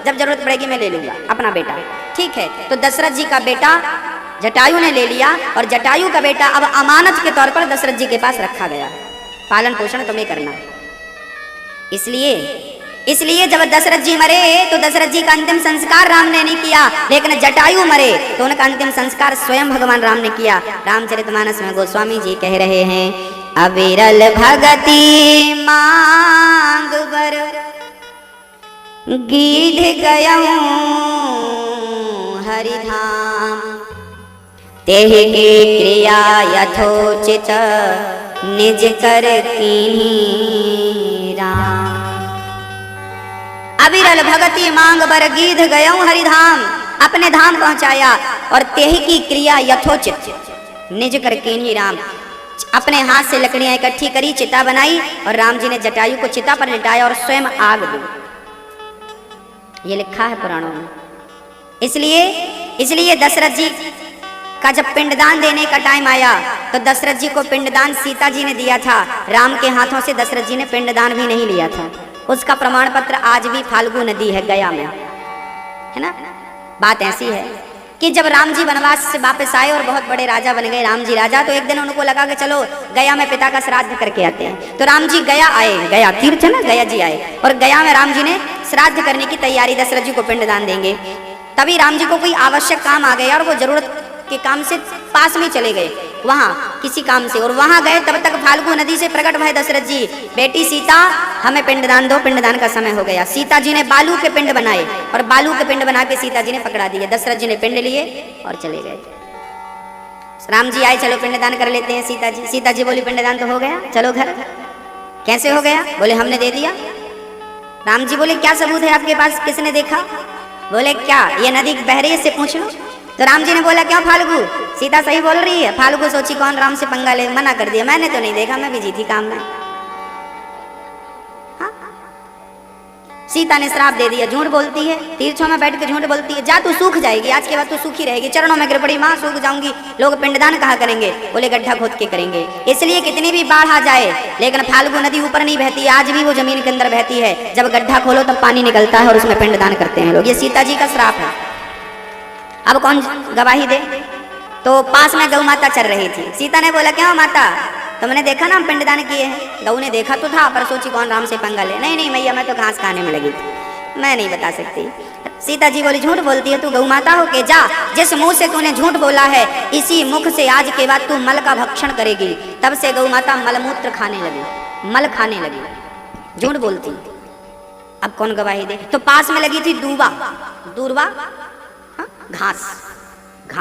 जब जरूरत पड़ेगी मैं ले लूंगा अपना बेटा। ठीक है, तो दशरथ जी का बेटा जटायु ने ले लिया और जटायु का बेटा अब अमानत के तौर पर दशरथ जी के पास रखा गया, पालन पोषण तुम्हें करना। इसलिए जब दशरथ जी मरे तो दशरथ जी का अंतिम संस्कार राम ने नहीं किया, लेकिन जटायु मरे तो उनका अंतिम संस्कार स्वयं भगवान राम ने किया। रामचरितमानस में गोस्वामी जी कह रहे हैं, अविरल भगति मांग बर गीध गयऊं हरिधाम, तेहि की क्रिया यथोचित निज कर कीन्ही राम। अविरल भगति मांग बर गीध गयऊं हरिधाम, अपने धाम पहुंचाया और तेहि की क्रिया यथोचित निज कर कीन्ही राम। अपने हाथ से लकड़ियां इकट्ठी करी, चिता बनाई और राम जी ने जटायु को चिता पर लिटाया और स्वयं आग दी। ये लिखा है पुराणों में। इसलिए दशरथ जी का जब पिंडदान देने का टाइम आया तो दशरथ जी को पिंडदान सीता जी ने दिया था, राम के हाथों से दशरथ जी ने पिंडदान भी नहीं लिया था। उसका प्रमाण पत्र आज भी फाल्गु नदी है गया में, है ना। बात ऐसी है कि जब राम जी वनवास से वापस आए और बहुत बड़े राजा बन गए राम जी राजा, तो एक दिन उनको लगा कि चलो गया में पिता का श्राद्ध करके आते हैं। तो राम जी गया आए, गया तीर्थ है ना, गया जी आए और गया में राम जी ने श्राद्ध करने की तैयारी, दशरथ जी को पिंडदान देंगे। तभी राम जी को कोई आवश्यक काम आ गया और वो जरूरत के काम से पास में चले गए वहां किसी काम से, और वहां गए तब तक फाल्गु नदी से प्रकट भय दशरथ जी, बेटी सीता हमें पिंडदान दो, पिंडदान का समय हो गया। सीता जी ने बालू के पिंड बनाए और बालू के पिंड बना के सीता जी ने पकड़ा दिए। दशरथ जी ने पिंड लिए और चले गए। राम जी आए, चलो पिंडदान कर लेते हैं सीता जी। सीता जी बोली पिंडदान तो हो गया, चलो घर। कैसे हो गया? बोले हमने दे दिया। राम जी बोले क्या सबूत है आपके पास, किसने देखा? बोले क्या ये नदी बह रही है, इससे पूछ लो। तो राम जी ने बोला क्यों फाल्गु, सीता सही बोल रही है। फाल्गु सोची कौन राम से पंगा ले, मना कर दिया, मैंने तो नहीं देखा, मैं बिजी थी काम में। हाँ? सीता ने श्राप दे दिया, झूठ बोलती है, तीर्थों में बैठ के झूठ बोलती है, जा तू सूख जाएगी, आज के बाद तू सूखी रहेगी, चरणों में गिर पड़ी, माँ सूख जाऊंगी। लोग पिंडदान कहा करेंगे? बोले गड्ढा खोद के करेंगे। इसलिए कितनी भी बाढ़ आ जाए लेकिन फाल्गु नदी ऊपर नहीं बहती, आज भी वो जमीन के अंदर बहती है। जब गड्ढा खोलो तब पानी निकलता है और उसमें पिंडदान करते हैं लोग। ये सीता जी का श्राप है। अब कौन गवाही दे? तो पास में गौ माता चल रही थी। सीता ने बोला क्यों माता, तुमने देखा ना हम पिंडदान किए हैं? गऊ ने देखा तो था पर सोची कौन राम से पंगा ले। नहीं मैया, मैं तो घास खाने में लगी थी, मैं नहीं बता सकती। सीता जी बोली झूठ बोलती है तू, गौ माता हो के जा, जिस मुंह से तूने झूठ बोला है इसी मुख से आज के बाद तू मल का भक्षण करेगी। तब से गौ माता मलमूत्र खाने लगी, मल खाने लगी, झूठ बोलती। अब कौन गवाही दे? तो पास में लगी थी दूरबा घास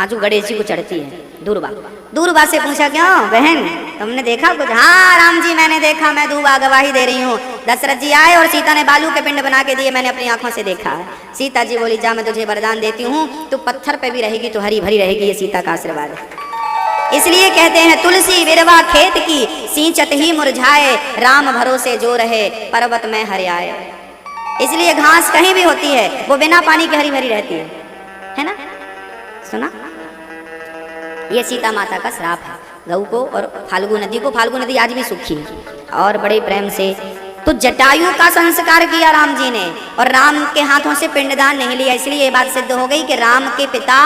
जो गणेश जी को चढ़ती है, दूरबा से पूछा क्यों बहन तुमने देखा कुछ? हाँ राम जी मैंने देखा, मैं दूरबा गवाही दे रही हूँ। दशरथ जी आए और सीता ने बालू के पिंड बना के दिए, मैंने अपनी आंखों से देखा। सीता जी बोली जा मैं तुझे वरदान देती हूँ, तू पत्थर पे भी रहेगी तो हरी भरी रहेगी, ये सीता का आशीर्वाद है। इसलिए कहते हैं तुलसी विरवा खेत की सींचत ही मुरझाए, राम भरोसे जो रहे पर्वत में हरियाए। इसलिए घास कहीं भी होती है वो बिना पानी के हरी भरी रहती है ना। सुना, ये सीता माता का श्राप है गऊ को और फाल्गु नदी को। फाल्गु नदी आज भी सूखी है और बड़े प्रेम से तो जटायु का संस्कार किया राम जी ने और राम के हाथों से पिंडदान नहीं लिया। इसलिए ये बात सिद्ध हो गई कि राम के पिता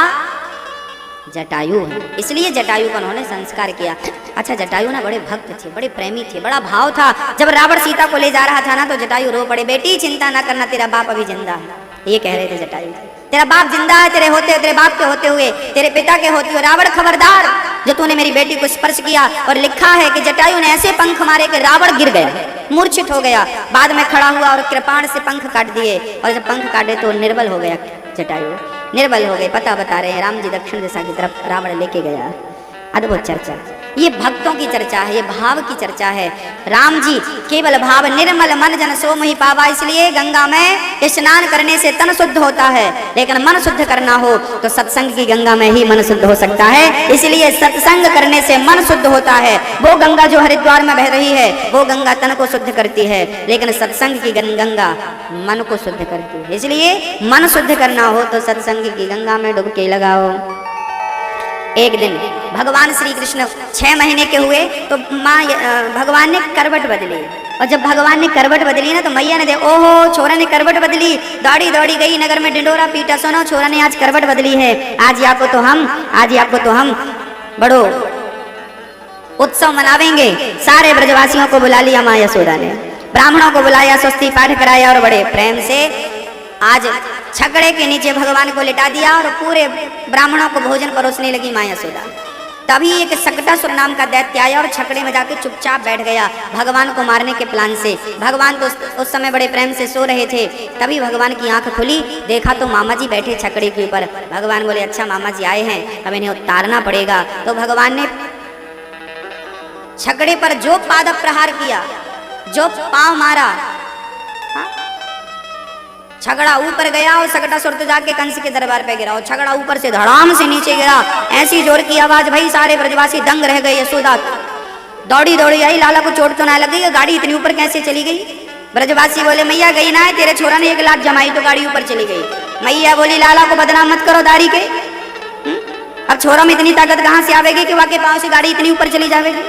जटायु है, इसलिए जटायु का उन्होंने संस्कार किया। अच्छा, जटायु ना बड़े भक्त थे, बड़े प्रेमी थे, बड़ा भाव था। जब रावण सीता को ले जा रहा था ना तो जटायु रो पड़े, बेटी चिंता ना करना तेरा बाप अभी जिंदा है। ये कह रहे थे जटायु, तेरा बाप जिंदा है, तेरे बाप के होते हुए, तेरे पिता के होते हुए। रावण खबरदार, जो तूने मेरी बेटी को स्पर्श किया। और लिखा है कि जटायु ने ऐसे पंख मारे कि रावण गिर गया, मूर्छित हो गया। बाद में खड़ा हुआ और कृपाण से पंख काट दिए और जब पंख काटे तो निर्बल हो गया जटायु, निर्बल हो गए। पता बता रहे हैं राम जी दक्षिण दिशा की तरफ रावण लेके गया। अद्भुत चर्चा, ये भक्तों की चर्चा है, ये भाव की चर्चा है। राम जी केवल भाव निर्मल मन जन सो मोहि पावा। इसलिए गंगा में स्नान करने से तन शुद्ध होता है, लेकिन मन शुद्ध करना हो तो सत्संग की गंगा में ही मन शुद्ध हो सकता है। इसलिए सत्संग करने से मन शुद्ध होता है। वो गंगा जो हरिद्वार में बह रही है वो गंगा तन को शुद्ध करती है, लेकिन सत्संग की गंगा मन को शुद्ध करती है। इसलिए मन शुद्ध करना हो तो सत्संग की गंगा में डुबकी लगाओ। एक दिन भगवान श्री कृष्ण 6 महीने के हुए तो माँ भगवान ने करवट बदली। और जब भगवान ने करवट बदली ना तो मैया ने दे ओहो छोरा ने करवट बदली, दौड़ी दौड़ी गई नगर में डिंडोरा पीटा, सुनो छोरा ने आज करवट बदली है, आज आपको तो हम बड़ो उत्सव मनावेंगे। सारे ब्रजवासियों को बुला लिया माँ यशोदा ने, ब्राह्मणों को बुलाया, स्वस्ति पाठ कराया और बड़े प्रेम से आज छकड़े के नीचे भगवान को लिटा दिया और पूरे ब्राह्मणों को भोजन परोसने लगी माँ यशोदा। तभी एक सकटासुर नाम का दैत्य आया और छकड़े में जाके चुपचाप बैठ गया भगवान को मारने के प्लान से। भगवान तो उस समय बड़े प्रेम से सो रहे थे, तभी भगवान की आंख खुली, देखा तो मामा जी बैठे छकड़े के ऊपर। भगवान बोले अच्छा मामा जी आए हैं, अब इन्हें उतारना पड़ेगा। तो भगवान ने छकड़े पर जो पाद प्रहार किया, जो पांव मारा, छगड़ा ऊपर गया और सकटासुर तो जाके कंस के दरबार पे गिरा और छगड़ा ऊपर से धड़ाम से नीचे गिरा। ऐसी जोर की आवाज भाई सारे ब्रजवासी दंग रह गए। यशोदा दौड़ी दौड़ी आई, लाला को चोट तो ना लग गई, गाड़ी इतनी ऊपर कैसे चली गई? ब्रजवासी बोले मैया गई ना है, तेरे छोरा ने एक लात जमाई तो गाड़ी ऊपर चली गई। मैया बोली लाला को बदनाम मत करो दाढ़ी के, अब छोरा में इतनी ताकत कहाँ से आवेगी कि वाके पाँव से गाड़ी इतनी ऊपर चली जाएगी?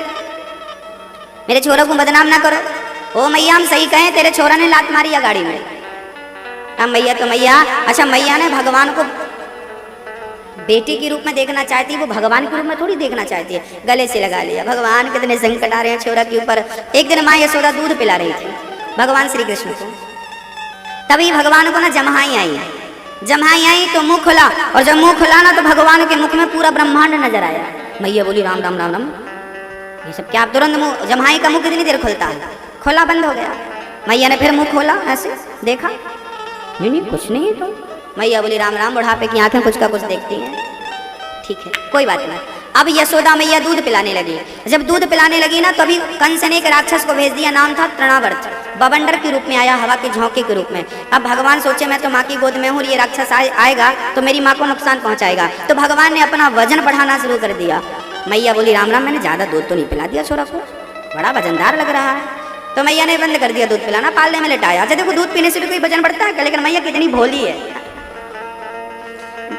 मेरे छोरा को बदनाम ना करो। ओ मैया हम सही कहें, तेरे छोरा ने लात मारी है गाड़ी में। अब मैया तो मैया, अच्छा मैया ने भगवान को बेटी के रूप में देखना चाहती है, वो भगवान के रूप में थोड़ी देखना चाहती है। गले से लगा लिया, भगवान कितने संकट आ रहे हैं छोरा के ऊपर। एक दिन माँ यशोदा दूध पिला रही थी भगवान श्री कृष्ण को, तभी भगवान को ना जम्हाई आई तो मुंह खुला, और जब मुंह खुला ना तो भगवान के मुख में पूरा ब्रह्मांड नजर आया। मैया बोली राम राम राम राम, ये सब क्या? तुरंत मुंह, जम्हाई का मुंह कितनी देर खुलता है, खोला बंद हो गया। मैया ने फिर मुंह खोला, ऐसे देखा, नहीं कुछ नहीं है। तो मैया बोली राम राम, बुढ़ापे की आंखें कुछ का कुछ देखती हैं, ठीक है कोई बात नहीं। अब यशोदा मैया दूध पिलाने लगी। जब दूध पिलाने लगी ना तभी कंस ने एक राक्षस को भेज दिया, नाम था तृणावर्त, बवंडर के रूप में आया, हवा के झोंके के रूप में। अब भगवान सोचे मैं तो माँ की गोद में हूँ, ये राक्षस आएगा तो मेरी माँ को नुकसान पहुंचाएगा। तो भगवान ने अपना वजन बढ़ाना शुरू कर दिया। मैया बोली राम राम, मैंने ज्यादा दूध तो नहीं पिला दिया छोरा को, बड़ा वजनदार लग रहा है। तो मैया ने बंद कर दिया दूध पिलाना, पालने में लिटाया। अच्छा देखो दूध पीने से भी कोई वजन बढ़ता है क्या? लेकिन मैया कितनी भोली है,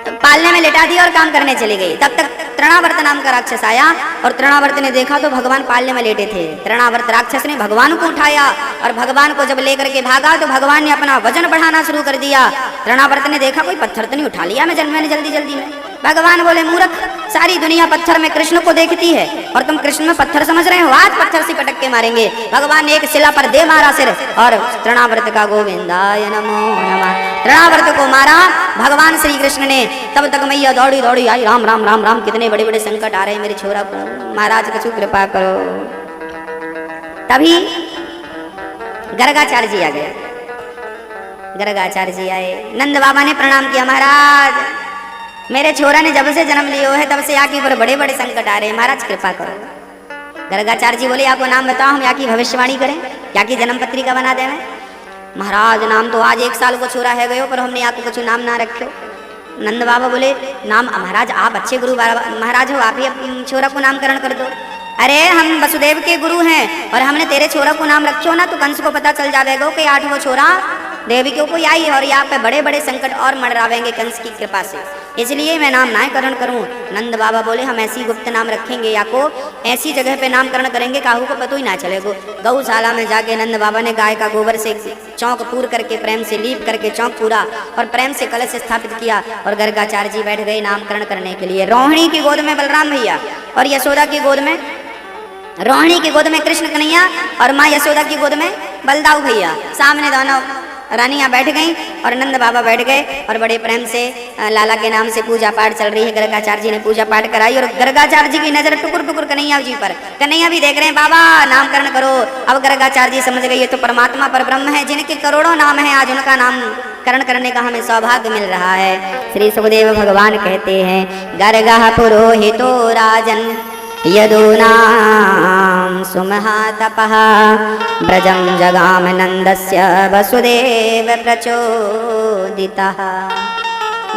तो पालने में लिटा दिया और काम करने चली गई। तब तक तृणावर्त नाम का राक्षस आया और तृणावर्त ने देखा तो भगवान पालने में लेटे थे। तृणावर्त राक्षस ने भगवान को उठाया और भगवान को जब लेकर के भागा तो भगवान ने अपना वजन बढ़ाना शुरू कर दिया। तृणावर्त ने देखा कोई पत्थर तो नहीं उठा लिया मैंने जल्दी में। भगवान बोले मूर्ख, सारी दुनिया पत्थर में कृष्ण को देखती है और तुम कृष्ण में पत्थर समझ रहे हो, आज पत्थर से पटक के मारेंगे। भगवान ने एक शिला पर दे मारा सिर और तृणावर्त का गोविंदाय नमो नमः, तृणावर्त को मारा भगवान श्री कृष्ण ने। तब तक मैया दौड़ी दौड़ी आई, राम राम राम राम, कितने बड़े बड़े संकट आ रहे हैं मेरे छोरा को, महाराज कुछ कृपा करो। तभी गर्गाचार्य जी आ गए। गर्गाचार्य जी आए, नंद बाबा ने प्रणाम किया, महाराज मेरे छोरा ने जब से जन्म लियो है तब से यहाँ के ऊपर बड़े बड़े संकट आ रहे हैं, महाराज कृपा करो। गर्गाचार्य जी बोले आपको नाम बताओ, हम यहाँ की भविष्यवाणी करें, यहाँ की जन्म पत्रिका बना दें। महाराज नाम तो आज 1 साल को छोरा है गयो पर हमने आपको कुछ नाम ना रखो। नंद बाबा बोले नाम, महाराज आप अच्छे गुरु महाराज हो, आप ही छोरा को नामकरण कर दो। अरे हम वसुदेव के गुरु हैं और हमने तेरे छोरा को नाम रखो ना तो कंस को पता चल जाएगा कि 8वां छोरा देवी के कोई आई और यहाँ पे बड़े बड़े संकट और मंडरावेंगे कंस की कृपा से, इसलिए मैं नाम नामकरण करूं। नंद बाबा बोले हम ऐसी गुप्त नाम रखेंगे, या को ऐसी जगह पे नामकरण करेंगे काहू को पता ही ना चलेगा। गौशाला में जाके नंद बाबा ने गाय का गोबर से चौक पूर करके प्रेम से लीप करके चौक पूरा और प्रेम से कलश स्थापित किया और गर्गाचार्य जी बैठ गए नामकरण करने के लिए। रोहिणी की गोद में बलराम भैया और यशोदा की गोद में, रोहिणी की गोद में कृष्ण कन्हैया और माँ यशोदा की गोद में बलदाऊ भैया, सामने दोनों रानियां बैठ गईं और नंद बाबा बैठ गए और बड़े प्रेम से लाला के नाम से पूजा पाठ चल रही है। गर्गाचार्य जी ने पूजा पाठ कराई और गर्गाचार्य जी की नजर टुकुर टुकुर कन्हैया जी पर, कन्हैया भी देख रहे हैं बाबा नामकरण करो। अब गर्गाचार्य जी समझ गए ये तो परमात्मा पर ब्रह्म है जिनके करोड़ों नाम है, आज उनका नामकरण करने का हमें सौभाग्य मिल रहा है। श्री सुखदेव भगवान कहते हैं गर्गः पुरोहितो राजन यदूनां सुमहातपः ब्रजं जगाम नंदस्य वसुदेव प्रचोदितः।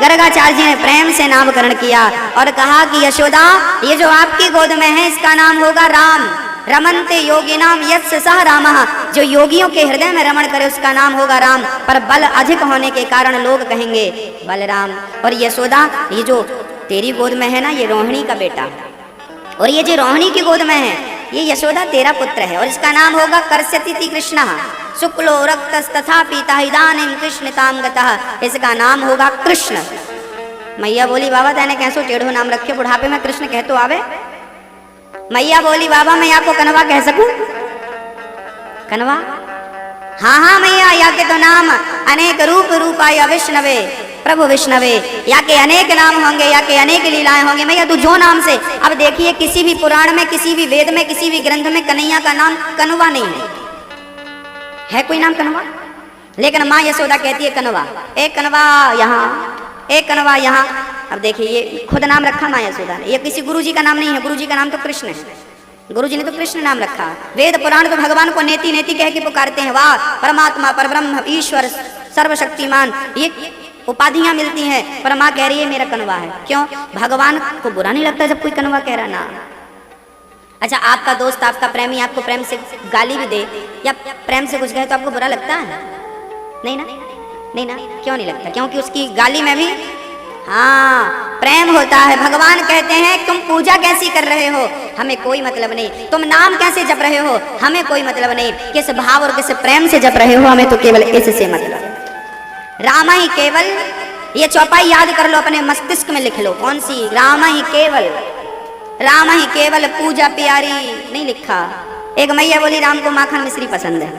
गर्गाचार्य जी ने प्रेम से नामकरण किया और कहा कि यशोदा ये जो आपकी गोद में है इसका नाम होगा राम। रमन्ते योगिनाम यस्य सह रामः, जो योगियों के हृदय में रमण करे उसका नाम होगा राम। पर बल अधिक होने के कारण लोग कहेंगे बलराम। और यशोदा ये जो तेरी गोद में है ना ये रोहिणी का बेटा, और ये जो रोहिणी की गोद में है ये यशोदा तेरा पुत्र है और इसका नाम होगा कर्ष्यति कृष्ण शुक्लो रक्तस्तथा पीता इदानीं कृष्णतां गतः। इसका नाम होगा कृष्ण। मैया बोली बाबा तेने कैसो टेढ़ो नाम रखे, बुढ़ापे में कृष्ण कह तो आवे। मैया बोली बाबा मैं आपको कनवा कह सकूं? कनवा? हाँ हाँ मैया, या के तो नाम अनेक रूप रूपाय विष्णवे, प्रभु विष्णवे, या के अनेक नाम होंगे, या के अनेक लीलाएं होंगे। मैया तू जो नाम से, अब देखिए किसी भी पुराण में, किसी भी वेद में, किसी भी ग्रंथ में कन्हैया का नाम कनवा नहीं है कोई नाम कनवा? लेकिन माँ यशोदा कहती है कनवा, एक कनवा यहाँ, एक कनवा यहाँ। अब देखिए ये खुद नाम रखा माँ यशोदा ने, ये किसी गुरुजी का नाम नहीं है, गुरुजी का नाम तो कृष्ण है, गुरुजी ने तो कृष्ण नाम रखा। वेद पुराण तो भगवान को नेति नेति कह के पुकारते हैं, वाह परमात्मा परब्रह्म ईश्वर सर्वशक्तिमान, ये उपाधियां मिलती हैं। पर माँ कह रही है मेरा कनवा है। क्यों? भगवान को बुरा नहीं लगता जब कोई कनवा कह रहा ना। अच्छा आपका दोस्त, आपका प्रेमी आपको प्रेम से गाली भी दे या प्रेम से कुछ कहे तो आपको बुरा लगता है? नहीं ना, नहीं ना, क्यों नहीं लगता? क्योंकि उसकी गाली में भी हाँ प्रेम होता है। भगवान कहते हैं तुम पूजा कैसी कर रहे हो हमें कोई मतलब नहीं, तुम नाम कैसे जप रहे हो हमें कोई मतलब नहीं, किस भाव और किस प्रेम से जप रहे हो हमें तो केवल इससे मतलब। राम ही केवल, ये चौपाई याद कर लो, अपने मस्तिष्क में लिख लो। कौन सी? राम ही केवल, राम ही केवल पूजा प्यारी नहीं लिखा। एक मैया बोली राम को माखन मिश्री पसंद है।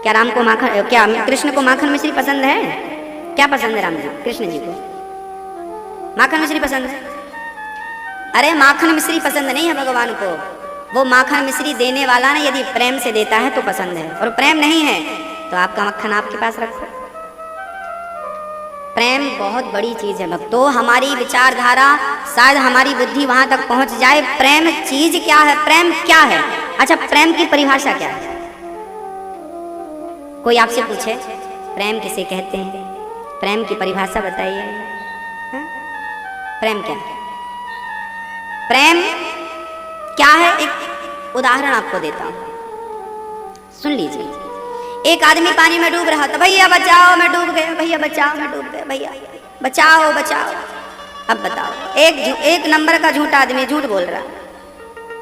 क्या राम को माखन, क्या कृष्ण को माखन मिश्री पसंद है? क्या पसंद है राम जी? कृष्ण जी को माखन मिश्री पसंद है? अरे माखन मिश्री पसंद नहीं है भगवान को, वो माखन मिश्री देने वाला ना यदि प्रेम से देता है तो पसंद है, और प्रेम नहीं है तो आपका मक्खन आपके पास रखो। प्रेम बहुत बड़ी चीज है भक्तों। हमारी विचारधारा, शायद हमारी बुद्धि वहां तक पहुंच जाए, प्रेम चीज क्या है, प्रेम क्या है। अच्छा प्रेम की परिभाषा क्या है? कोई आपसे पूछे प्रेम किसे कहते हैं, प्रेम की परिभाषा बताइए। प्रेम क्या है? प्रेम क्या है? एक उदाहरण आपको देता हूं, सुन लीजिए। एक आदमी पानी में डूब रहा था, भैया बचाओ मैं डूब गया, भैया बचाओ मैं डूब गया, भैया बचाओ बचाओ। अब बताओ, एक नंबर का झूठा आदमी झूठ बोल रहा,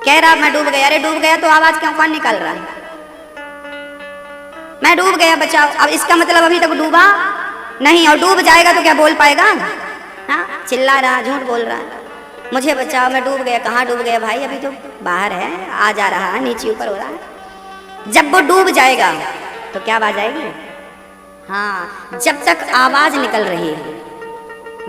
कह रहा मैं डूब गया। अरे डूब गया तो आवाज क्यों कौन निकाल रहा है? मैं डूब गया बचाओ। अब इसका मतलब अभी तक डूबा नहीं, और डूब जाएगा तो क्या बोल पाएगा? हाँ चिल्ला रहा, झूठ बोल रहा, मुझे बचाओ मैं डूब गया। कहाँ डूब गया भाई? अभी तो बाहर है, आ जा रहा है, नीचे ऊपर हो रहा है। जब वो डूब जाएगा तो क्या आवाज आएगी? हाँ, जब तक आवाज निकल रही है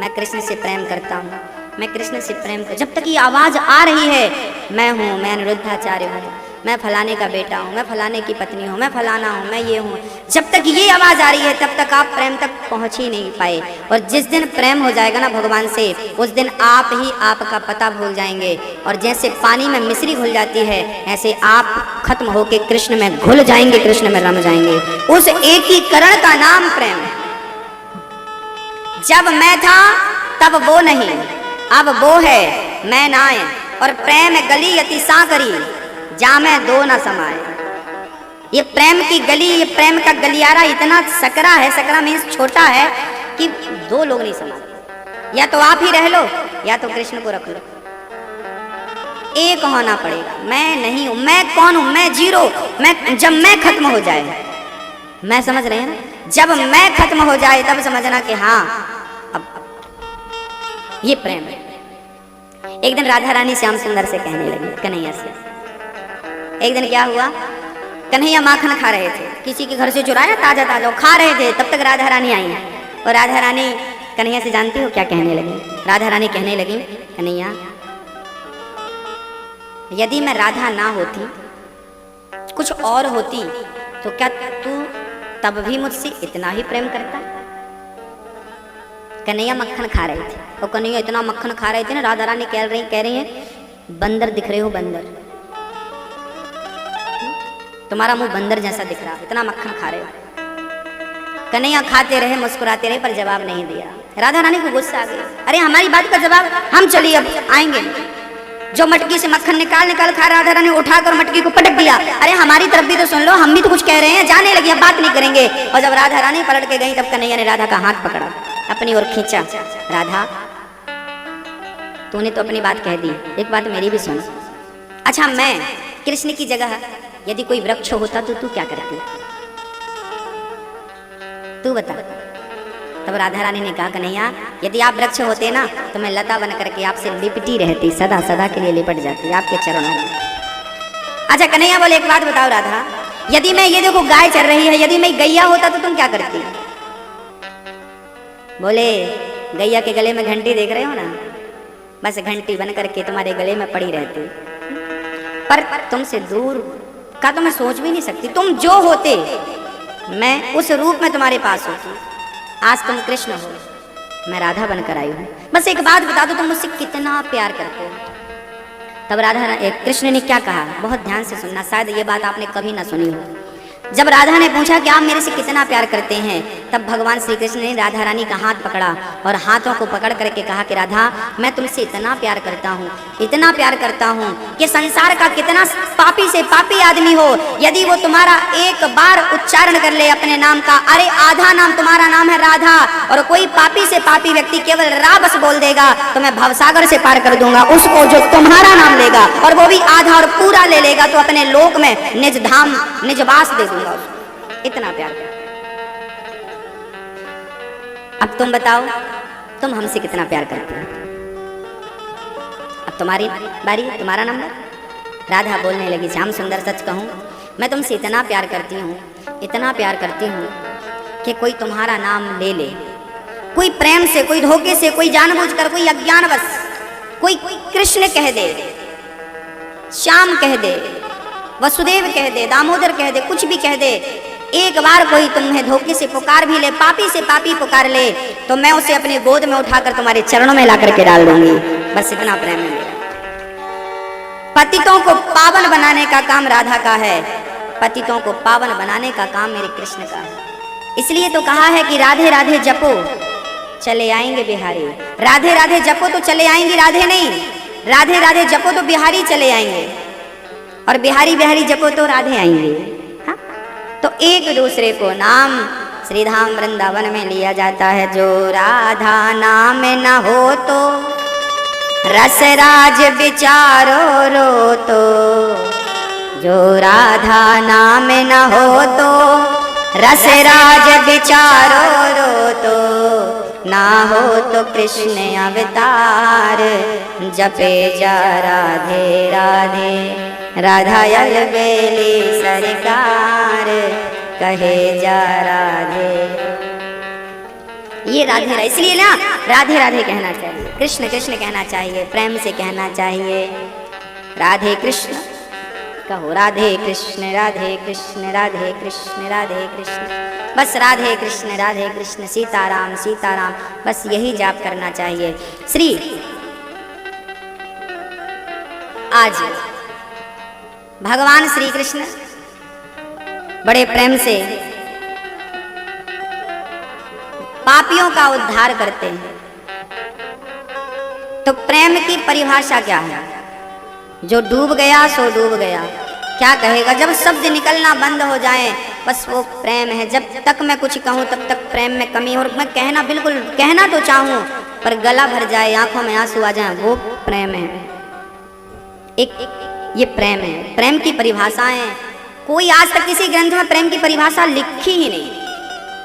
मैं कृष्ण से प्रेम करता हूँ, मैं कृष्ण से प्रेम कर, जब तक ये आवाज आ रही है मैं हूँ, मैं अनिरुद्धाचार्य हूँ, मैं फलाने का बेटा हूँ, मैं फलाने की पत्नी हूँ, मैं फलाना हूँ, मैं ये हूँ, जब तक ये आवाज आ रही है तब तक आप प्रेम तक पहुँच ही नहीं पाए। और जिस दिन प्रेम हो जाएगा ना भगवान से, उस दिन आप ही आपका पता भूल जाएंगे। और जैसे पानी में मिश्री घुल जाती है, ऐसे आप खत्म होके कृष्ण में घुल जाएंगे, कृष्ण में रम जाएंगे। उस एकीकरण का नाम प्रेम है। जब मैं था तब वो नहीं, अब वो है मैं नाय, और प्रेम गली अति साकरी जा मैं दो न समाए। ये प्रेम की गली, ये प्रेम का गलियारा इतना सकरा है, सकरा मीन्स छोटा है कि दो लोग नहीं समाते। या तो आप ही रह लो या तो कृष्ण को रख लो, एक होना पड़ेगा। मैं नहीं हूं, मैं कौन हूं? मैं जीरो। मैं जब मैं खत्म हो जाए, मैं समझ रहे हैं ना, जब मैं खत्म हो जाए तब समझना कि हाँ अब ये प्रेम है। एक दिन राधा रानी श्याम सुंदर से कहने लगी, कन्हैया से। एक दिन क्या हुआ, कन्हैया माखन खा रहे थे, किसी के घर से चुराया ताजा ताजा खा रहे थे, तब तक राधा रानी आई। और राधा रानी कन्हैया से जानती हो क्या कहने लगी? राधा रानी कहने लगी, कन्हैया यदि मैं राधा ना होती, कुछ और होती, तो क्या तू तब भी मुझसे इतना ही प्रेम करता? कन्हैया मक्खन खा रहे थे, और कन्हैया इतना मक्खन खा रहे थे ना, राधा रानी कह रही हैं बंदर दिख रहे हो, बंदर, तुम्हारा मुंह बंदर जैसा दिख रहा, इतना मक्खन खा रहे हो। कन्हैया खाते रहे, मुस्कुराते रहे, पर जवाब नहीं दिया। राधा रानी को गुस्सा आ गया, अरे हमारी बात का जवाब हम चलिए अब आएंगे। जो मटकी से मक्खन निकाल निकाल खा, राधा रानी उठाकर मटकी को पटक दिया। अरे हमारी तरफ भी तो सुन लो, हम भी तो कुछ कह रहे हैं। जाने लगी, अब बात नहीं करेंगे। और जब राधा रानी पलट के गई तब कन्हैया ने राधा का हाथ पकड़ा, अपनी ओर खींचा। राधा तूने तो अपनी बात कह दी, एक बात मेरी भी सुन। अच्छा मैं कृष्ण की जगह यदि कोई वृक्ष होता तो तू क्या करती? तू बता। तब राधा रानी ने कहा, कन्हैया यदि आप वृक्ष होते ना तो मैं लता बन करके आपसे लिपटी रहती, सदा सदा के लिए लिपट जाती आपके चरणों में। अच्छा कन्हैया बोले, एक बात बताओ राधा, यदि मैं ये देखो गाय चल रही है, यदि मैं गैया होता तो तुम क्या करती? बोले, गैया के गले में घंटी देख रहे हो ना, बस घंटी बन करके तुम्हारे गले में पड़ी रहती, पर तुमसे दूर का तो मैं सोच भी नहीं सकती। तुम जो होते मैं उस रूप में तुम्हारे पास होती। आज तुम कृष्ण हो, मैं राधा बनकर आई हूँ। बस एक बात बता दो, तुम मुझसे कितना प्यार करते हो? तब कृष्ण ने क्या कहा, बहुत ध्यान से सुनना, शायद ये बात आपने कभी ना सुनी हो। जब राधा ने पूछा कि आप मेरे से कितना प्यार करते हैं, तब भगवान श्री कृष्ण ने राधा रानी का हाथ पकड़ा और हाथों को पकड़ करके कहा कि राधा मैं तुमसे इतना प्यार करता हूँ, इतना प्यार करता हूँ कि संसार का कितना पापी से पापी आदमी हो, यदि वो तुम्हारा एक बार उच्चारण कर ले अपने नाम का, अरे आधा नाम तुम्हारा नाम है राधा, और कोई पापी से पापी व्यक्ति केवल रा बस बोल देगा तो मैं भवसागर से पार कर दूंगा उसको, जो तुम्हारा नाम लेगा और वो भी आधा और पूरा ले लेगा तो अपने लोक में निज धाम निज वास दे दूंगा उसको। इतना प्यार कर। अब तुम बताओ, तुम हमसे कितना प्यार करते हो? अब तुम्हारी बारी, तुम्हारा नंबर। राधा बोलने लगी, श्याम सुंदर सच कहूं, मैं तुमसे इतना प्यार करती हूँ, इतना प्यार करती हूँ कि कोई तुम्हारा नाम ले ले, कोई प्रेम से, कोई धोखे से, कोई जानबूझकर, कोई अज्ञानवश, कोई कृष्ण कह दे, श्याम कह दे, वसुदेव कह दे, दामोदर कह दे, कुछ भी कह दे, एक बार कोई तुम्हें धोखे से पुकार भी ले, पापी से पापी पुकार ले, तो मैं उसे अपनी गोद में उठाकर तुम्हारे चरणों में ला करके डाल दूंगी। बस इतना प्रेम है मेरा। पतितों को पावन बनाने का काम राधा का है, पतितों को पावन बनाने का काम मेरे कृष्ण का है। इसलिए तो कहा है कि राधे राधे जपो चले आएंगे बिहारी। राधे राधे जपो तो चले आएंगी राधे नहीं, राधे राधे जपो तो बिहारी चले आएंगे, और बिहारी बिहारी जपो तो राधे आएंगे। हाँ? तो एक दूसरे को नाम श्री धाम वृंदावन में लिया जाता है। जो राधा नाम न हो तो रसराज विचारो रो तो, जो राधा नाम न हो तो रसराज विचारो रो तो, ना हो तो कृष्ण अवतार जपे जा राधे राधे, राधा अलबेली सरकार कहे जा राधे। ये राधे, इसलिए ना राधे राधे कहना चाहिए, कृष्ण कृष्ण कहना चाहिए, प्रेम से कहना चाहिए। राधे कृष्ण कहो, राधे कृष्ण राधे कृष्ण राधे कृष्ण राधे कृष्ण, बस राधे कृष्ण सीताराम सीताराम, बस यही जाप करना चाहिए। श्री आज भगवान श्री कृष्ण बड़े प्रेम से पापियों का उद्धार करते हैं। तो प्रेम की परिभाषा क्या है? जो डूब गया सो डूब गया, क्या कहेगा? जब शब्द निकलना बंद हो जाए बस वो प्रेम है। जब तक मैं कुछ कहूँ तब तक प्रेम में कमी, और मैं कहना तो चाहूँ पर गला भर जाए, आंखों में आंसू आ जाए, वो प्रेम है। ये प्रेम है। प्रेम की परिभाषाएं कोई आज तक किसी ग्रंथ में प्रेम की परिभाषा लिखी ही नहीं।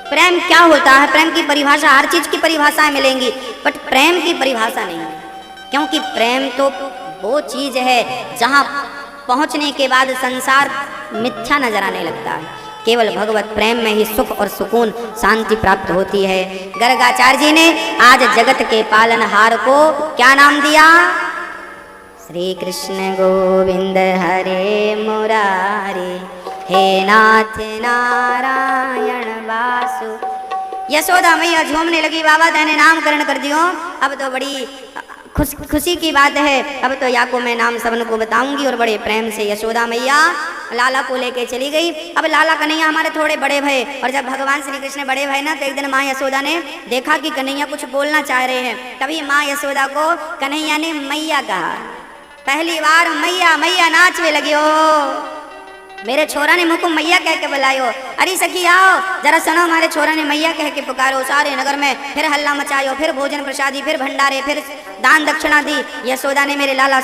प्रेम क्या होता है, प्रेम की परिभाषा, हर चीज की परिभाषाएं मिलेंगी, बट प्रेम की परिभाषा नहीं, क्योंकि प्रेम तो वो चीज है जहां पहुंचने के बाद संसार मिथ्या नजर आने लगता है। केवल भगवत प्रेम में ही सुख और सुकून, शांति प्राप्त होती है। गर्गाचार्य जी ने आज जगत के पालनहार को क्या नाम दिया? श्री कृष्ण गोविंद हरे मुरारी, हे नाथ नारायण वासु। यशोदा मैया झूमने लगी, बाबा तेने नामकरण कर दियो, अब तो बड़ी खुशी की बात है, अब तो या को मैं नाम सबन को बताऊंगी। और बड़े प्रेम से यशोदा मैया लाला को लेके चली गई। अब लाला कन्हैया हमारे थोड़े बड़े भय, और जब भगवान श्री कृष्ण बड़े भय ना, तो एक दिन माँ यशोदा ने देखा कि कन्हैया कुछ बोलना चाह रहे हैं। तभी माँ यशोदा को कन्हैया ने मैया कहा। पहली बार मैया मैया नाचने लगी। हो मेरे छोरा ने मुझको मैया कह के बुलायो, अरे सखी आओ जरा सुनो, हमारे छोरा ने मैया कह के पुकारो। सारे नगर में फिर हल्ला मचायो, फिर भोजन प्रसादी, फिर भंडारे, फिर दान दक्षिणा दी। यशोदा ने मेरे लाला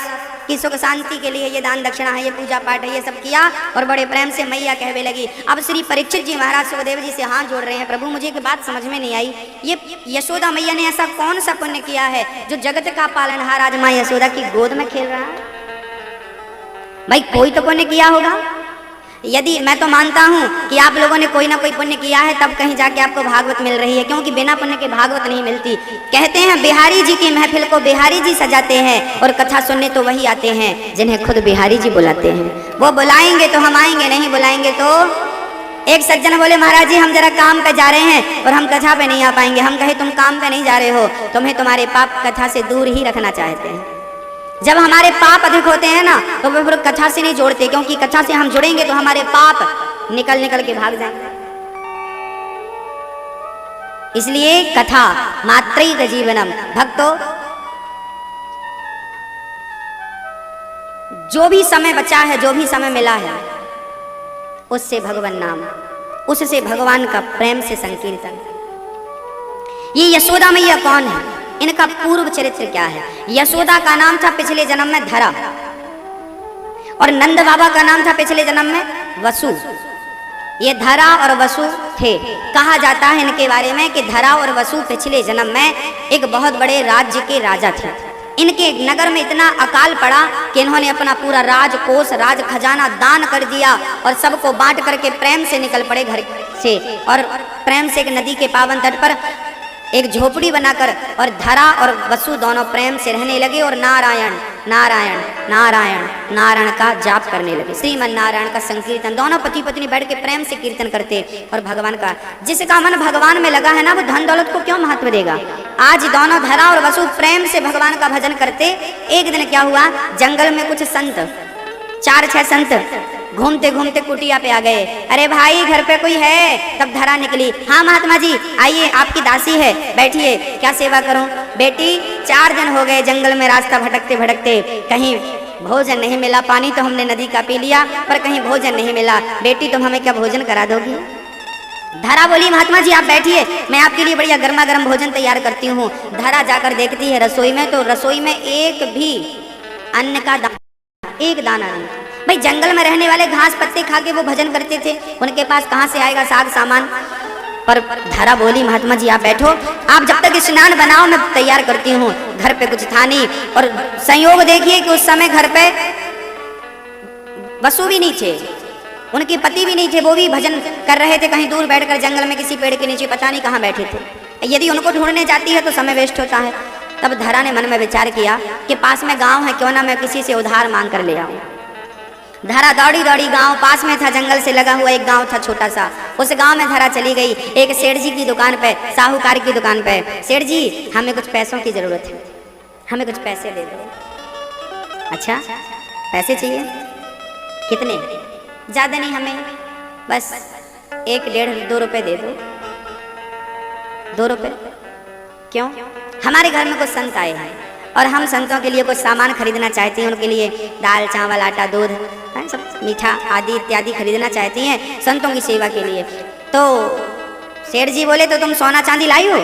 कि सुख शांति के लिए ये दान दक्षिणा है, ये पूजा पाठ है, ये सब किया और बड़े प्रेम से मैया कहने लगी। अब श्री परीक्षित जी महाराज सुखदेव जी से हाथ जोड़ रहे हैं, प्रभु मुझे एक बात समझ में नहीं आई, ये यशोदा मैया ने ऐसा कौन सा पुण्य किया है जो जगत का पालनहार आज माँ यशोदा की गोद में खेल रहा है? भाई कोई तो पुण्य किया होगा। यदि मैं तो मानता हूँ कि आप लोगों ने कोई ना कोई पुण्य किया है, तब कहीं जाके आपको भागवत मिल रही है, क्योंकि बिना पुण्य के भागवत नहीं मिलती। कहते हैं बिहारी जी की महफिल को बिहारी जी सजाते हैं और कथा सुनने तो वही आते हैं जिन्हें खुद बिहारी जी बुलाते हैं। वो बुलाएंगे तो हम आएंगे, नहीं बुलाएंगे तो। एक सज्जन बोले महाराज जी हम जरा काम पे जा रहे हैं और हम कथा पे नहीं आ पाएंगे। हम कहे तुम काम पे नहीं जा रहे हो, तुम्हें तुम्हारे पाप कथा से दूर ही रखना चाहते हैं। जब हमारे पाप अधिक होते हैं ना तो वे फिर कथा से नहीं जोड़ते, क्योंकि कथा से हम जुड़ेंगे तो हमारे पाप निकल निकल के भाग जाएंगे। इसलिए कथा मात्रैक जीवनम। भक्तों, जो भी समय बचा है, जो भी समय मिला है, उससे भगवान नाम, उससे भगवान का प्रेम से संकीर्तन। ये यशोदा मैया कौन है, इनका पूर्व चरित्र क्या है? यशोदा का नाम था पिछले जन्म में धरा और नंद बाबा का नाम था पिछले जन्म में वसु। ये धरा और वसु थे। कहा जाता है इनके बारे में कि धरा और वसु पिछले जन्म में एक बहुत बड़े राज्य के राजा थे। इनके नगर में इतना अकाल पड़ा कि इन्होंने अपना पूरा राजकोष, राज खजाना दान कर दिया और सबको बांट करके प्रेम से निकल पड़े घर से और प्रेम से एक नदी के पावन तट पर एक झोपड़ी बनाकर और धरा और वसु दोनों प्रेम से रहने लगे और नारायण नारायण नारायण नारायण का जाप करने लगे। श्रीमन नारायण का संकीर्तन दोनों पति पत्नी बैठ के प्रेम से कीर्तन करते और भगवान का, जिसका मन भगवान में लगा है ना, वो धन दौलत को क्यों महत्व देगा। आज दोनों धरा और वसु प्रेम से भगवान का भजन करते। एक दिन क्या हुआ, जंगल में कुछ संत, 4-6 संत घूमते घूमते कुटिया पे आ गए। अरे भाई घर पे कोई है? तब धरा निकली। हाँ महात्मा जी आइए, आपकी दासी है, बैठिए, क्या सेवा करूं? बेटी 4 दिन हो गए जंगल में रास्ता भटकते भटकते, कहीं भोजन नहीं मिला। पानी तो हमने नदी का पी लिया पर कहीं भोजन नहीं मिला। बेटी तुम हमें क्या भोजन करा दोगी? धरा बोली महात्मा जी आप बैठिए, मैं आपके लिए बढ़िया गर्मा गर्म भोजन तैयार करती हूँ। धरा जाकर देखती है रसोई में, तो रसोई में एक भी अन्न का एक दाना नहीं। भाई जंगल में रहने वाले घास पत्ते खा के वो भजन करते थे, उनके पास कहाँ से आएगा साग सामान? पर धरा बोली महात्मा जी आप बैठो, आप जब तक स्नान बनाओ मैं तैयार करती हूँ। घर पे कुछ था नहीं और संयोग देखिए कि उस समय घर पे वसु भी नहीं थे, उनके पति भी नहीं थे, वो भी भजन कर रहे थे कहीं दूर बैठकर जंगल में किसी पेड़ के नीचे, पता नहीं कहाँ बैठे थे। यदि उनको ढूंढने जाती है तो समय वेस्ट होता है। तब धरा ने मन में विचार किया कि पास में गांव है, क्यों ना मैं किसी से उधार मांग कर ले आऊं। धरा दौड़ी दौड़ी, गांव पास में था, जंगल से लगा हुआ एक गांव था छोटा सा, उस गांव में धरा चली गई। एक सेठ जी की दुकान पे, साहूकार की दुकान पे, सेठ जी हमें कुछ पैसों की जरूरत है, हमें कुछ पैसे दे दो। अच्छा पैसे चाहिए? कितने? ज्यादा नहीं, हमें बस 1-1.5-2 रुपए दे दो। 2 रुपए? क्यों? हमारे घर में कुछ संत आए हैं और हम संतों के लिए कुछ सामान खरीदना चाहती हैं, उनके लिए दाल चावल आटा दूध सब मीठा आदि इत्यादि खरीदना चाहती हैं संतों की सेवा के लिए। तो सेठ जी बोले तो तुम सोना चांदी लाई हो?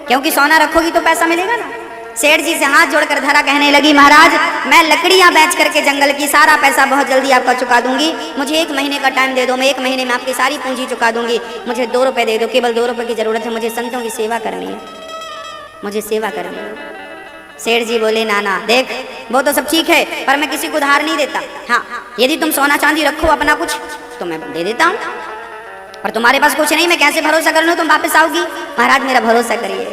क्योंकि सोना रखोगी तो पैसा मिलेगा ना। सेठ जी से हाथ जोड़कर धरा कहने लगी महाराज मैं लकड़ियां बेच करके जंगल की सारा पैसा बहुत जल्दी आपका चुका दूंगी, मुझे 1 महीने का टाइम दे दो, मैं 1 महीने में आपकी सारी पूंजी चुका दूंगी, मुझे 2 रुपए दे दो, केवल 2 रुपए की जरूरत है, मुझे संतों की सेवा करनी है, मुझे सेवा करनी है। सेठ जी बोले नाना देख वो तो सब ठीक है पर मैं किसी को उधार नहीं देता। हाँ यदि तुम सोना चांदी रखो अपना कुछ तो मैं दे देता हूँ, पर तुम्हारे पास कुछ नहीं, मैं कैसे भरोसा कर लूँ तुम वापस आओगी? महाराज मेरा भरोसा करिए।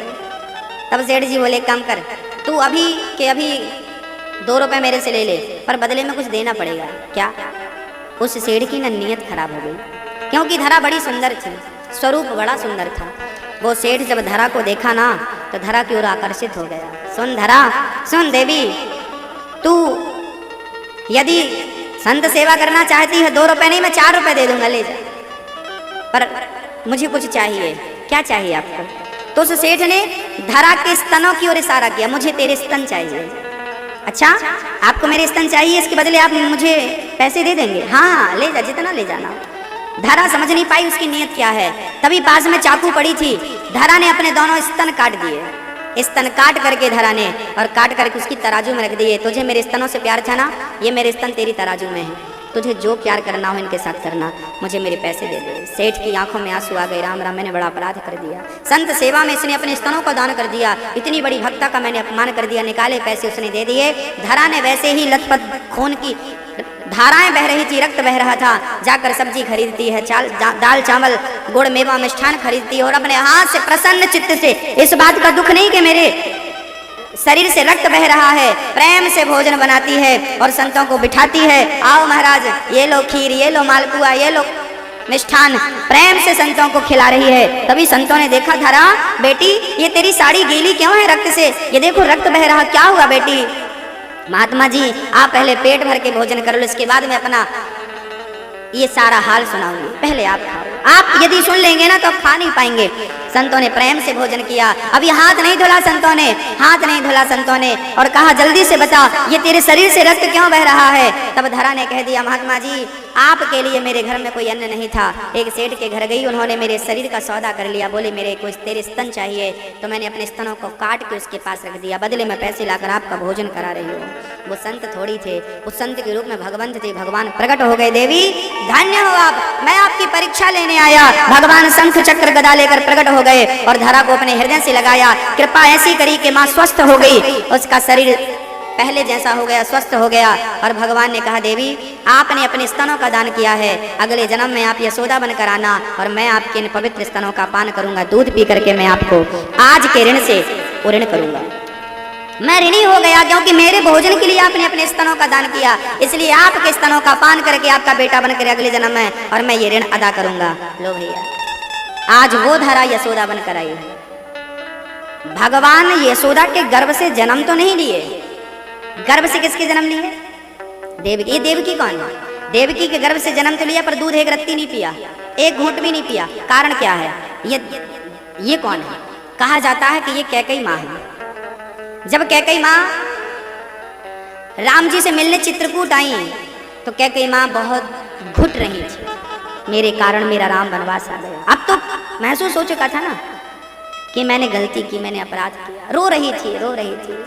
तब सेठ जी बोले काम कर, तू अभी के अभी 2 रुपए मेरे से ले ले, पर बदले में कुछ देना पड़ेगा। क्या? उस सेठ की न नीयत खराब हो गई, क्योंकि धरा बड़ी सुंदर थी, स्वरूप बड़ा सुंदर था। वो सेठ जब धरा को देखा ना तो धरा की ओर आकर्षित हो गया। सुन धरा, सुन देवी, तू यदि संत सेवा करना चाहती है 2 रुपए नहीं मैं 4 रुपए दे दूंगा, ले जा, पर मुझे कुछ चाहिए। क्या चाहिए आपको? तो उस सेठ ने धरा के स्तनों की ओर इशारा किया, मुझे तेरे स्तन चाहिए। अच्छा आपको मेरे स्तन चाहिए, इसके बदले आप मुझे पैसे दे देंगे? हाँ ले जा, जितना ले जाना। धरा समझ नहीं पाई उसकी नीयत क्या है। तभी पास में चाकू पड़ी थी, धरा ने अपने दोनों स्तन काट दिए स्तन काट करके धरा ने और काट करके उसकी तराजू में रख दिए। तुझे मेरे स्तनों से प्यार था ना, ये मेरे स्तन तेरी तराजू में है, तुझे जो प्यार करना हो इनके साथ करना, मुझे मेरे पैसे दे दे। सेठ की आंखों में आंसू आ गए, राम राम मैंने बड़ा अपराध कर दिया, संत सेवा में इसने अपने स्तनों को दान कर दिया, इतनी बड़ी भक्ता का मैंने अपमान कर दिया। निकाले पैसे उसने दे दिए। धरा ने वैसे ही लथपथ खून की धाराएं बह रही थी, रक्त बह रहा था, जाकर सब्जी खरीदती है, दाल चावल गुड़ मेवा मिष्ठान खरीदती है और अपने हाथ से प्रसन्न चित्त से, इस बात का दुख नहीं कि मेरे शरीर से रक्त बह रहा है, प्रेम से भोजन बनाती है और संतों को बिठाती है, आओ महाराज ये लो खीर, ये लो मालपुआ, ये लो मिष्ठान, प्रेम से संतों को खिला रही है। तभी संतों ने देखा, धरा बेटी ये तेरी साड़ी गीली क्यों है रक्त से, ये देखो रक्त बह रहा, क्या हुआ बेटी। महात्मा जी आप पहले पेट भर के भोजन कर लो, इसके बाद में अपना ये सारा हाल सुनाऊंगी, पहले आप खाओ। आप यदि सुन लेंगे ना तो आप खा नहीं पाएंगे। संतों ने प्रेम से भोजन किया। अभी हाथ नहीं धुला संतों ने, हाथ नहीं धुला संतों ने और कहा जल्दी से बता ये तेरे शरीर से रक्त क्यों बह रहा है। तब धरा ने कह दिया, महात्मा जी आपके लिए मेरे घर में कोई अन्न नहीं था, एक सेठ के घर गई, उन्होंने मेरे शरीर का सौदा कर लिया, बोले मेरे कुछ तेरे स्तन चाहिए, तो मैंने अपने स्तनों को काट के उसके पास रख दिया, बदले में पैसे लाकर आपका भोजन करा रही हूँ। वो संत थोड़ी थे, उस संत के रूप में भगवंत थे, भगवान प्रकट हो गए। देवी धन्य हो आप, मैं आपकी परीक्षा लेने आया। भगवान शंख चक्र गदा लेकर प्रकट हो गए और धरा को अपने हृदय से लगाया, कृपा ऐसी करी कि माँ स्वस्थ हो गई, उसका शरीर पहले जैसा हो गया, स्वस्थ हो गया। और भगवान ने कहा, देवी आपने अपने स्तनों का दान किया है, अगले जन्म में आप यशोदा बनकर आना और मैं आपके इन पवित्र स्तनों का पान करूंगा, दूध पी करके मैं आपको आज के ऋण से ऋण करूंगा। मैं ऋणी हो गया क्योंकि मेरे भोजन के लिए आपने अपने स्तनों का दान किया, इसलिए आपके स्तनों का पान करके आपका बेटा बनकर अगले जन्म में और मैं ये ऋण अदा करूंगा। लो भैया आज वो धरा यशोदा बनकर आई है। भगवान यशोदा के गर्भ से जन्म तो नहीं लिए, गर्भ से किसके जन्म लिए? देवकी। ये देवकी कौन है? देवकी के गर्भ से जन्म तो लिया पर दूध एक रत्ती नहीं पिया, एक घूंट भी नहीं पिया। कारण क्या है? ये कौन है? कहा जाता है कि ये कैकेयी माँ है। जब कैकेयी माँ राम जी से मिलने चित्रकूट आई तो कैकेयी माँ बहुत घुट रही थी, मेरे कारण मेरा राम वनवास आ गया। अब तो महसूस हो चुका था ना कि मैंने गलती की, मैंने अपराध किया। रो रही थी, रो रही थी।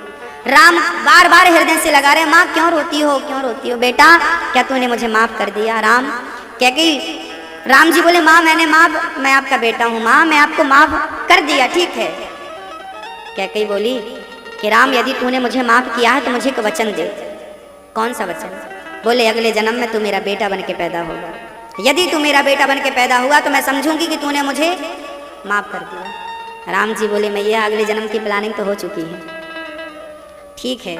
राम बार बार हृदय से लगा रहे, माँ क्यों रोती हो, क्यों रोती हो बेटा, क्या तूने मुझे माफ कर दिया? राम कैकेयी, राम जी बोले माँ मैं आपका बेटा हूँ, माँ मैं आपको माफ कर दिया, ठीक है। कैकेयी बोली कि राम यदि तूने मुझे माफ किया है तो मुझे एक वचन दे। कौन सा वचन? बोले अगले जन्म में तू मेरा बेटा बन के पैदा होगा, यदि तू मेरा बेटा बन के पैदा हुआ तो मैं समझूंगी कि तूने मुझे माफ कर दिया। राम जी बोले मैया अगले जन्म की प्लानिंग तो हो चुकी है, ठीक है,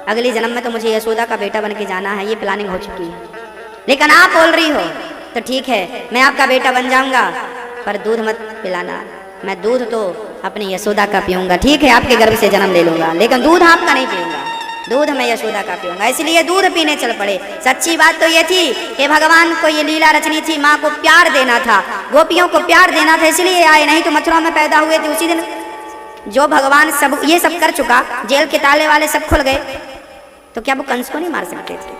अगले जन्म में तो मुझे यशोदा का बेटा बन के जाना है, ये प्लानिंग हो चुकी है, लेकिन आप बोल रही हो तो ठीक है मैं आपका बेटा बन जाऊंगा, पर दूध मत पिलाना। मैं दूध तो अपनी यशोदा का पीऊंगा, ठीक है, आपके गर्भ से जन्म ले लूंगा, लेकिन दूध आपका नहीं पीऊंगा, दूध मैं यशोदा का पीऊंगा। इसलिए दूध पीने चल पड़े। सच्ची बात तो ये थी कि भगवान को ये लीला रचनी थी, माँ को प्यार देना था, गोपियों को प्यार देना था, इसलिए आए, नहीं तो मथुरा में पैदा हुए थे। उसी दिन जो भगवान सब ये सब कर चुका, जेल के ताले वाले सब खुल गए, तो क्या वो कंस को नहीं मार सकते थे?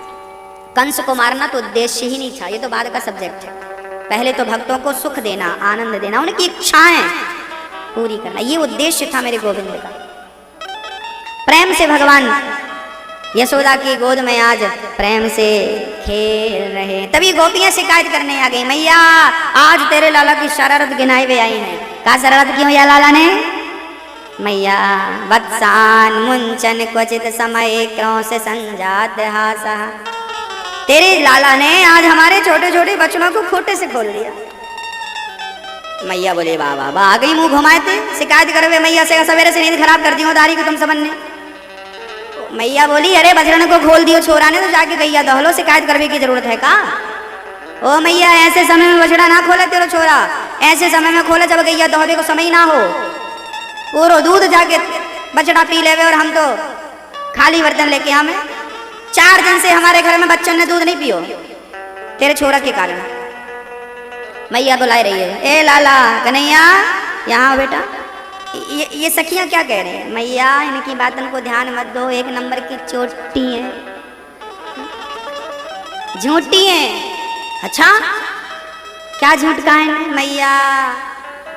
कंस को मारना तो उद्देश्य ही नहीं था, ये तो बाद का सब्जेक्ट है। पहले तो भक्तों को सुख देना, आनंद देना, उनकी इच्छाएं पूरी करना, ये उद्देश्य था मेरे गोविंद का। प्रेम से भगवान यशोदा की गोद में आज प्रेम से खेल रहे। तभी गोपियां शिकायत करने आ गई, मैया आज तेरे लाला की शरारत गिनाए हुए आई है। क्या शरारत की मैया लाला ने? मैया वत्सान मुंचन क्वचित समय क्रोध से संजात हासा, तेरे लाला ने आज हमारे छोटे छोटे बच्चों को खोटे से खोल दिया। मैया बोले वाह वाह वाह, आ गई मुंह घुमाए थे, शिकायत कर हुए मैया से सवेरे से नींद खराब कर दी हो दारी को तुम सबन ने। मैया बोली अरे बजरंग को खोल दियो छोरा ने, तो जाके गैया दहलो, शिकायत करने की जरूरत है का? ओ मैया ऐसे समय में बछड़ा ना खोले तेरा छोरा, ऐसे समय में खोले जब गैया दोहरे को समय ना हो, पूरा दूध जाके बछड़ा पी लेवे और हम तो खाली बर्तन लेके हमें 4 दिन से हमारे घर में बच्चों ने दूध नहीं पियो तेरे छोरा के कारण। मैया बुला रही है, ए लाला कन्हैया यहाँ बेटा। ये सखियां क्या कह रहे हैं? मैया इनकी बातों को ध्यान मत दो, 1 नंबर की चोटी है, झूठी है। अच्छा क्या झूठ का है? मैया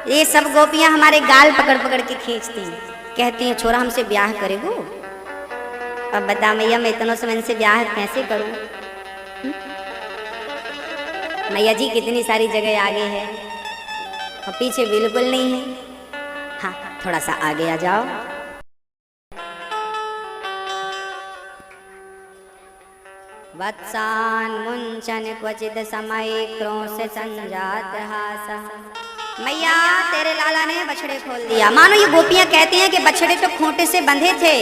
ये सब गोपियां हमारे गाल पकड़ पकड़ के खींचती हैं, कहती हैं छोरा हमसे ब्याह करेगो। अब बता मैया मैं इतनों से इनसे ब्याह कैसे करूं? मैया जी कितनी सारी जगह आगे है और पीछे बिल्कुल नहीं है। हाँ थोड़ा सा आगे आ जाओ। वत्सान मुंचन क्वचित समय क्रोश संजात हासा। मैया तेरे लाला ने बछड़े खोल दिया। मानो ये गोपियां कहती हैं कि बछड़े तो खूंटे से बंधे थे,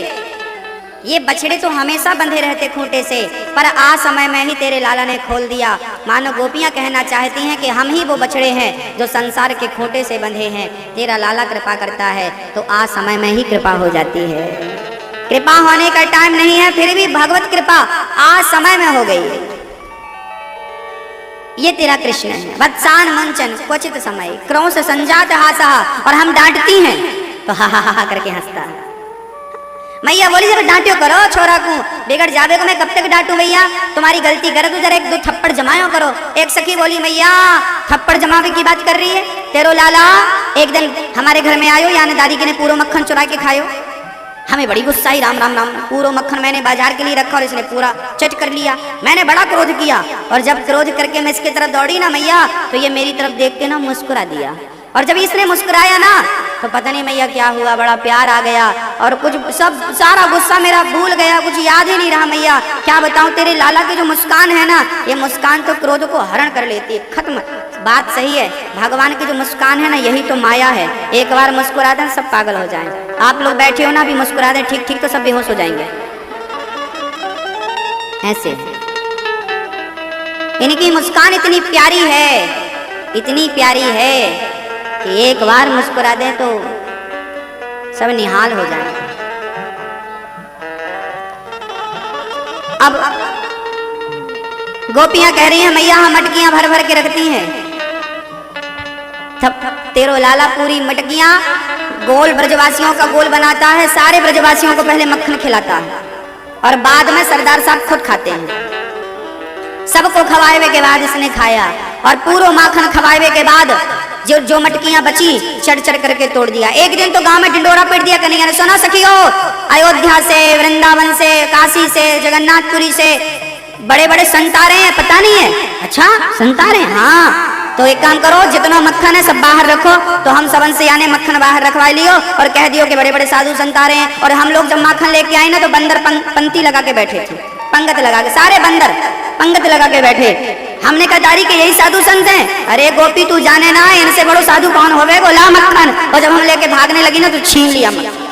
ये बछड़े तो हमेशा बंधे रहते खूंटे से, पर आ समय में ही तेरे लाला ने खोल दिया। मानो गोपियां कहना चाहती हैं कि हम ही वो बछड़े हैं जो संसार के खूंटे से बंधे हैं। तेरा लाला कृपा करता है तो आ समय में ही कृपा हो जाती है। कृपा होने का टाइम नहीं है, फिर भी भगवत कृपा आज समय में हो गई। ये तेरा कृष्ण है। वत्सान मंचन क्वचित समय क्रोश संजात हासा। और हम डांटती हैं तो हा हा हा करके हंसता है। मैया बोली जरा डांटियो करो छोरा को, बिगड़ जावे को मैं कब तक डांटू भैया, तुम्हारी गलती करे तो जरा एक दो थप्पड़ जमायो करो। एक सखी बोली मैया थप्पड़ जमावे की बात कर रही है, तेरो लाला एक दिन हमारे घर में आयो, यानी दादी के ने पूरा मक्खन चुरा के खायो। हमें बड़ी गुस्सा आई, राम राम राम, पूरा मक्खन मैंने बाजार के लिए रखा और इसने पूरा चट कर लिया। मैंने बड़ा क्रोध किया और जब क्रोध करके मैं इसकी तरफ दौड़ी ना मैया तो ये मेरी तरफ देख के ना मुस्कुरा दिया। और जब इसने मुस्कुराया ना तो पता नहीं मैया क्या हुआ, बड़ा प्यार आ गया और कुछ सब सारा गुस्सा मेरा भूल गया, कुछ याद ही नहीं रहा। मैया क्या बताऊं, तेरे लाला की जो मुस्कान है ना, ये मुस्कान तो क्रोध को हरण कर लेती है, खत्म। बात सही है, भगवान की जो मुस्कान है ना यही तो माया है। एक बार मुस्कुरा दें सब पागल हो जाएं। आप लोग बैठे हो ना, अभी मुस्कुरा दें ठीक ठीक तो सब बेहोश हो जाएंगे। ऐसे इनकी मुस्कान इतनी प्यारी है, इतनी प्यारी है कि एक बार मुस्कुरा दें तो सब निहाल हो जाए। अब गोपियां कह रही हैं मैया हम मटकियां भर भर के रखती हैं। तेरो लाला पूरी मटकियां गोल ब्रजवासियों का गोल बनाता है, सारे ब्रजवासियों को पहले मक्खन खिलाता है और बाद में सरदार साहब खुद खाते हैं। सबको खवाए के बाद इसने खाया और पूरा माखन खवाए के बाद जो मटकियां बची चढ़ चढ़ करके तोड़ दिया। एक दिन तो गांव में ढिंडोरा पीट दिया। कन्हैया ने सुना सखियो, अयोध्या से, वृंदावन से, काशी से, जगन्नाथपुरी से बड़े बड़े संत आ रहे हैं, पता नहीं है? अच्छा संत आ रहे हैं, हाँ तो एक काम करो जितना मक्खन है सब बाहर रखो। तो हम सबन से आने मक्खन बाहर रखवा लियो और कह दियो कि बड़े बड़े साधु संत आ रहे हैं। और हम लोग जब माखन लेके आए ना तो बंदर पंक्ति लगा के बैठे थे, पंगत लगा के, सारे बंदर पंगत लगा के बैठे। हमने कहा दारी के यही साधु संत हैं? अरे गोपी तू जाने ना इनसे बड़ो साधु कौन होवे, ला मक्खन। और जब हम लेके भागने लगी ना तो छीन लिया मक्खन।